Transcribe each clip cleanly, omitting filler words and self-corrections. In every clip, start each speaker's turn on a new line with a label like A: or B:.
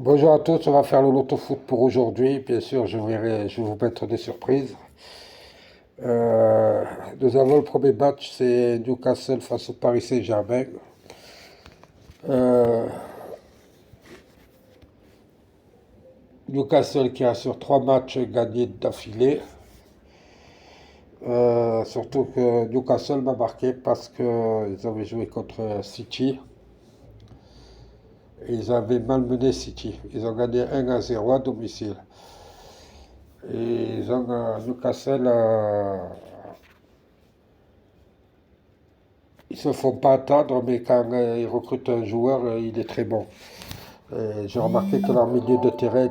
A: Bonjour à tous, on va faire le loto foot pour aujourd'hui. Bien sûr, je vais vous mettre des surprises. Euh, Nous avons le premier match, c'est Newcastle face au Paris Saint-Germain. Euh, Newcastle qui a sur trois matchs gagnés d'affilée. Surtout que Newcastle m'a marqué parce qu'ils avaient joué contre City et ils avaient malmené City. Ils ont gagné 1-0 à domicile. Et Newcastle, ils se font pas attendre, mais quand ils recrutent un joueur, il est très bon. J'ai remarqué que leur milieu de terrain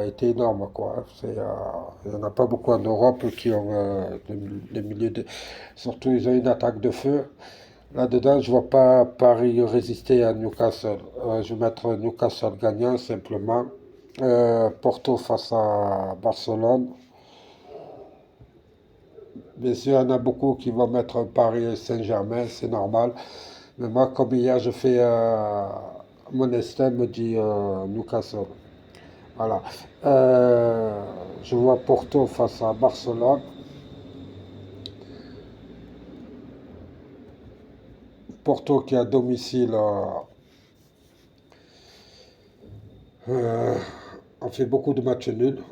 A: était énorme, quoi. Il n'y en a pas beaucoup en Europe qui ont des milieux de... Surtout, ils ont une attaque de feu. Là-dedans, je vois pas Paris résister à Newcastle. Je vais mettre Newcastle gagnant, simplement. Porto face à Barcelone. Bien sûr, il y en a beaucoup qui vont mettre Paris Saint-Germain, c'est normal. Mais moi, comme hier, je fais mon instinct me dit Newcastle. Voilà. Euh, je vois Porto face à Barcelone. Porto qui est à domicile euh, on fait beaucoup de matchs nuls.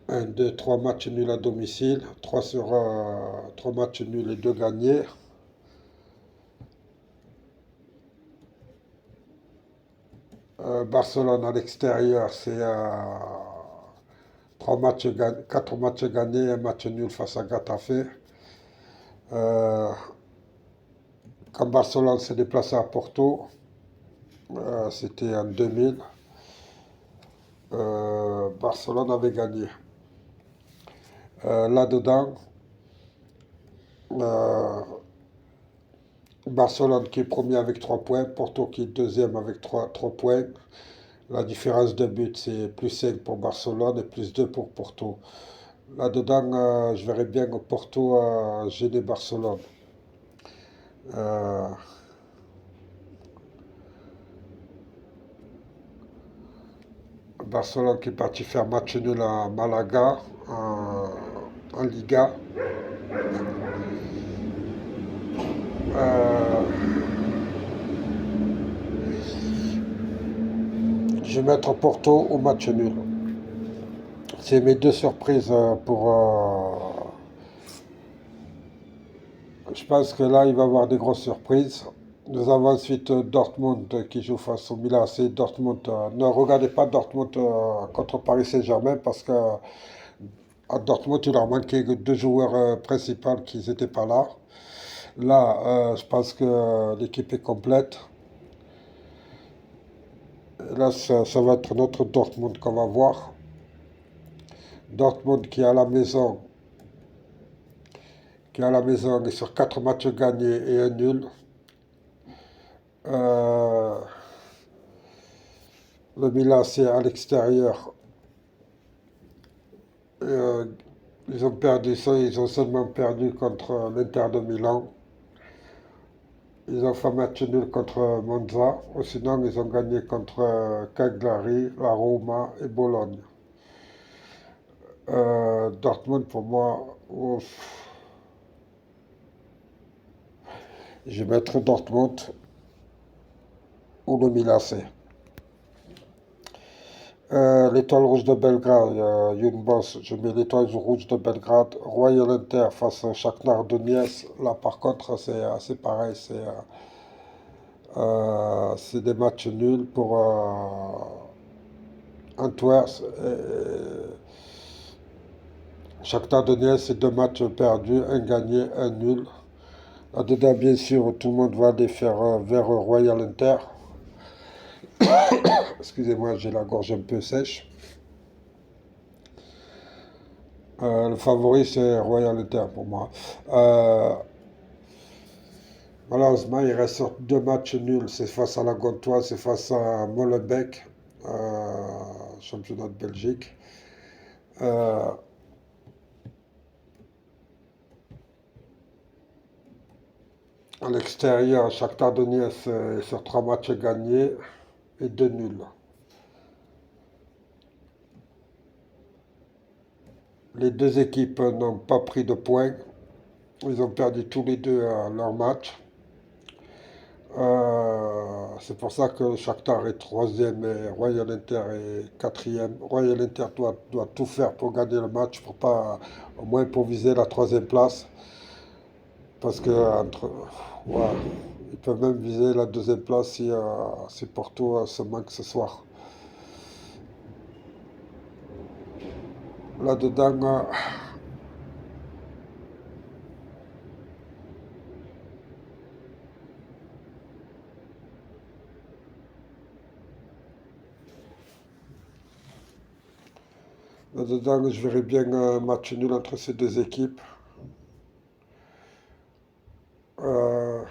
A: Un, 2, 3 matchs nuls à domicile. 3 sur 3 matchs nuls et 2 gagnés. Barcelone à l'extérieur, c'est 4 matchs gagnés, un match nul face à Getafe. Euh, Quand Barcelone s'est déplacé à Porto, c'était en 2000, Barcelone avait gagné. Là-dedans, euh, Barcelone qui est premier avec 3 points, Porto qui est deuxième avec 3 points. La différence de but, c'est plus 5 pour Barcelone et plus 2 pour Porto. Là-dedans, je verrais bien Porto gêner Barcelone. Euh, Barcelone qui est parti faire match nul à Malaga en Liga. Euh, je vais mettre Porto au match nul. C'est mes deux surprises pour. Je pense que là, il va y avoir des grosses surprises. Nous avons ensuite Dortmund qui joue face au Milan AC. Dortmund, ne regardez pas Dortmund contre Paris Saint-Germain parce que à Dortmund, il leur manquait deux joueurs principaux qui n'étaient pas là. Là, je pense que l'équipe est complète. Là, ça va être notre Dortmund qu'on va voir. Dortmund qui est à la maison est sur 4 matchs gagnés et un nul. Euh, le Milan, c'est à l'extérieur. Euh, ils ont perdu ça, ils ont seulement perdu contre l'Inter de Milan. Ils ont fait un match nul contre Monza. Ou sinon, ils ont gagné contre Cagliari, la Roma et Bologne. Dortmund, pour moi, ouf, je vais mettre Dortmund ou le Milan C. L'étoile rouge de Belgrade, Young Boss, je mets l'étoile rouge de Belgrade. Royal Inter face à Shakhtar Donetsk. Là, par contre, c'est pareil, c'est des matchs nuls pour Antwerp. Shakhtar Donetsk, c'est deux matchs perdus, un gagné, un nul. Là-dedans, bien sûr, tout le monde va aller faire vers Royal Inter. Excusez-moi, j'ai la gorge un peu sèche. Le favori, c'est Royal Inter pour moi. Euh, Malheureusement, il reste sur deux matchs nuls. C'est face à la Gantoise, c'est face à Molenbeek, championnat de Belgique. Euh, à l'extérieur, Shakhtar Donetsk est sur trois matchs gagnés et deux nuls. Les deux équipes n'ont pas pris de points. Ils ont perdu tous les deux leur match. C'est pour ça que Shakhtar est troisième et Royal Inter est quatrième. Royal Inter doit tout faire pour gagner le match, pour pas, au moins pour viser la troisième place. Parce que ouais, ils peuvent même viser la deuxième place si Porto se manque ce soir. Là-dedans, là-dedans, je verrais bien un match nul entre ces deux équipes. Euh,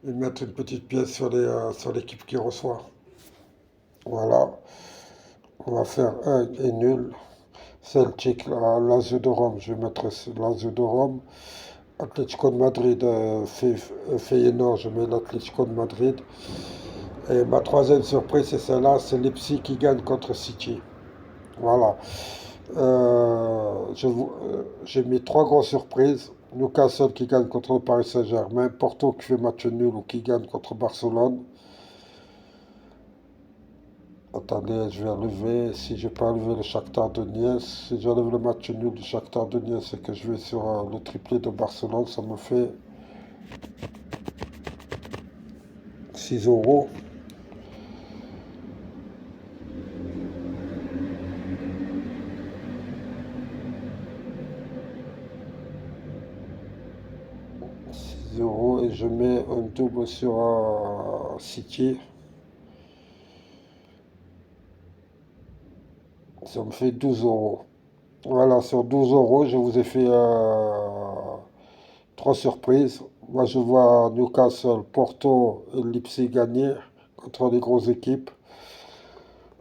A: et mettre une petite pièce sur l'équipe qui reçoit. Voilà, on va faire un et nul. Celtic, Lazio de Rome, je vais mettre Lazio de Rome. Atlético de Madrid, Feyenoord, je mets l'Atlético de Madrid. Et ma troisième surprise, c'est celle-là, c'est Leipzig qui gagne contre City. Voilà. J'ai mis trois grosses surprises. Newcastle qui gagne contre le Paris Saint-Germain. Porto qui fait match nul ou qui gagne contre Barcelone. Attendez, je vais enlever. Si je peux enlever le Shakhtar Donetsk, si j'enlève le match nul du Shakhtar Donetsk et que je vais sur le triplé de Barcelone, ça me fait 6 euros. 6 € et je mets un double sur City. Ça me fait 12 €. Voilà, sur 12 €, je vous ai fait trois surprises. Moi, je vois Newcastle, Porto et Leipzig gagner contre des grosses équipes.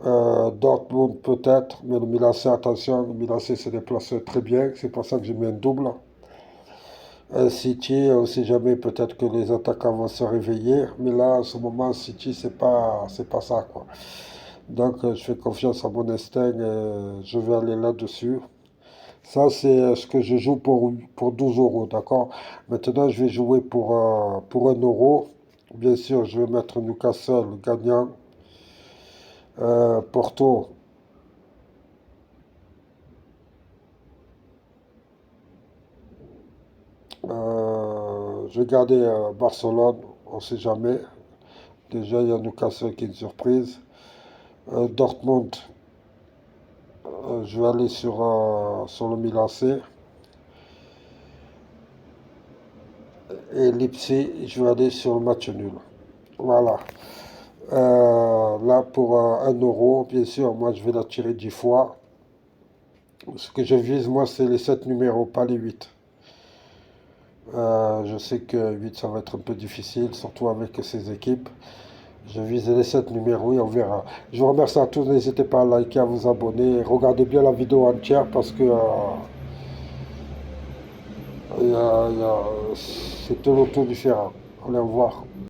A: Dortmund peut-être, mais le Milan C, attention, le Milan C se déplace très bien. C'est pour ça que j'ai mis un double. City, on ne sait jamais, peut-être que les attaquants vont se réveiller. Mais là, en ce moment, City, c'est pas ça, quoi. Donc, je fais confiance à mon instinct et je vais aller là-dessus. Ça, c'est ce que je joue pour 12 €, d'accord? Maintenant, je vais jouer pour 1 €. Bien sûr, je vais mettre Newcastle gagnant. Porto, je vais garder Barcelone, on ne sait jamais. Déjà, il y a Newcastle qui est une surprise. Dortmund, je vais aller sur le Milan C. Et Leipzig, je vais aller sur le match nul. Voilà. Là, pour 1 €, bien sûr, moi, je vais la tirer 10 fois. Ce que je vise, moi, c'est les 7 numéros, pas les 8. Je sais que 8, ça va être un peu difficile, surtout avec ces équipes. Je vise les 7 numéros et on verra. Je vous remercie à tous. N'hésitez pas à liker, à vous abonner. Regardez bien la vidéo entière parce que c'est tout l'auto différent. Allez, au revoir.